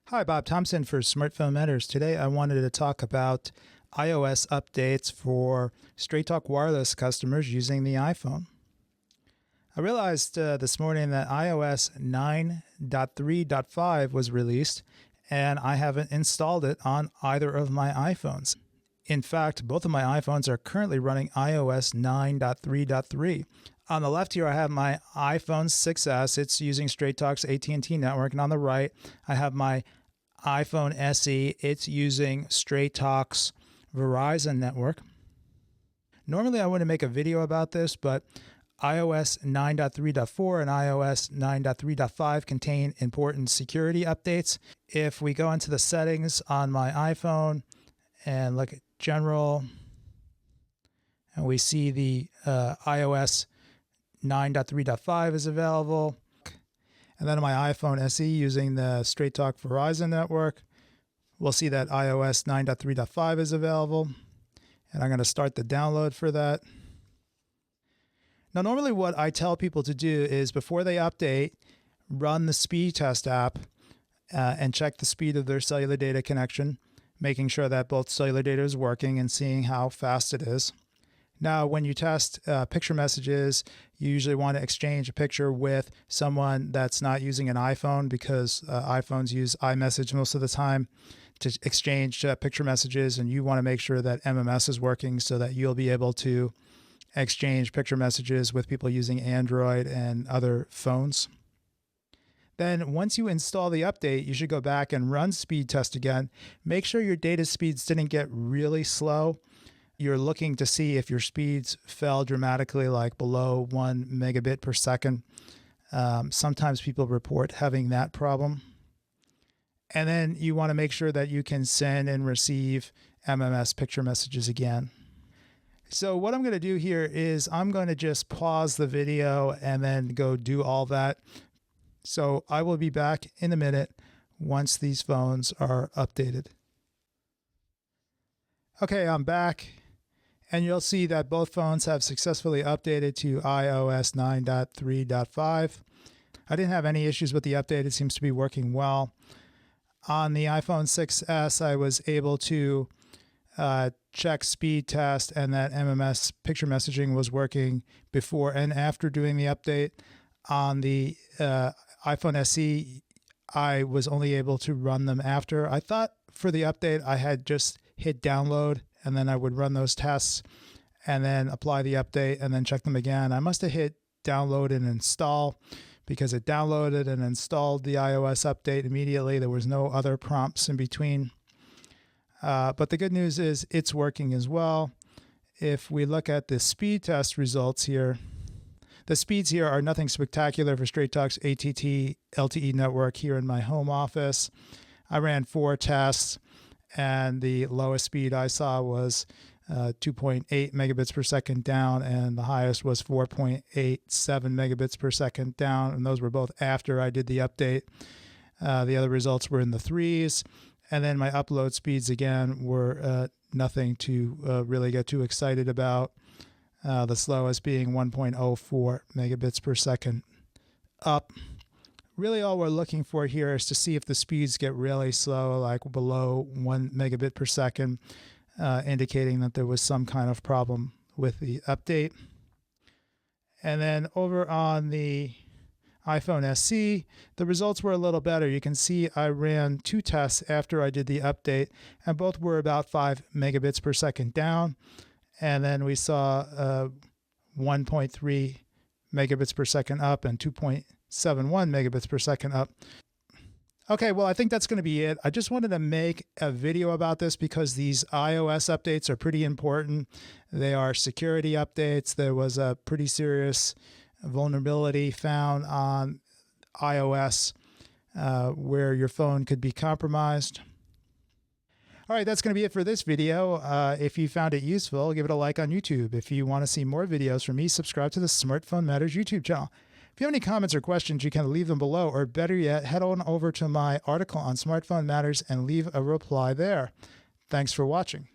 Hi, Bob Thompson for Smartphone Matters. Today I wanted to talk about iOS updates for Straight Talk Wireless customers using the iPhone. I realized this morning that iOS 9.3.5 was released, and I haven't installed it on either of my iPhones. In fact, both of my iPhones are currently running iOS 9.3.3. On the left here, I have my iPhone 6s. It's using Straight Talk's AT&T network. And on the right, I have my iPhone SE. It's using Straight Talk's Verizon network. Normally, I wouldn't make a video about this, but iOS 9.3.4 and iOS 9.3.5 contain important security updates. If we go into the settings on my iPhone and look at General, and we see the iOS 9.3.5 is available. And then on my iPhone SE using the Straight Talk Verizon network, we'll see that iOS 9.3.5 is available. And I'm going to start the download for that. Now, normally what I tell people to do is before they update, run the speed test app and check the speed of their cellular data connection, making sure that both cellular data is working and seeing how fast it is. Now, when you test picture messages, you usually want to exchange a picture with someone that's not using an iPhone because iPhones use iMessage most of the time to exchange picture messages, and you want to make sure that MMS is working so that you'll be able to exchange picture messages with people using Android and other phones. Then once you install the update, you should go back and run speed test again. Make sure your data speeds didn't get really slow. You're looking to see if your speeds fell dramatically, like below 1 megabit per second. Sometimes people report having that problem. And then you want to make sure that you can send and receive MMS picture messages again. So what I'm going to do here is I'm going to just pause the video and then go do all that. So I will be back in a minute once these phones are updated. Okay, I'm back. And you'll see that both phones have successfully updated to iOS 9.3.5. I didn't have any issues with the update. It seems to be working well. On the iPhone 6s, I was able to check speed test and that MMS picture messaging was working before and after doing the update. On the iPhone SE, I was only able to run them after. I thought for the update, I had just hit download and then I would run those tests and then apply the update and then check them again. I must have hit download and install because it downloaded and installed the iOS update immediately. There was no other prompts in between. But the good news is it's working as well. If we look at the speed test results here, the speeds here are nothing spectacular for Straight Talk's AT&T LTE network here in my home office. I ran 4 tests. And the lowest speed I saw was 2.8 megabits per second down, and the highest was 4.87 megabits per second down, and those were both after I did the update. The other results were in the 3s, and then my upload speeds again were nothing to really get too excited about, the slowest being 1.04 megabits per second up. Really all we're looking for here is to see if the speeds get really slow, like below 1 megabit per second, indicating that there was some kind of problem with the update. And then over on the iPhone SE, the results were a little better. You can see I ran 2 tests after I did the update, and both were about 5 megabits per second down. And then we saw 1.3 megabits per second up and 2.71 megabits per second up. Okay, well, I think that's going to be it. I just wanted to make a video about this because these iOS updates are pretty important. They are security updates. There was a pretty serious vulnerability found on iOS where your phone could be compromised. All right, that's going to be it for this video. If you found it useful, give it a like on YouTube. If you want to see more videos from me, subscribe to the Smartphone Matters YouTube channel. If you have any comments or questions, you can leave them below, or better yet, head on over to my article on Smartphone Matters and leave a reply there. Thanks for watching.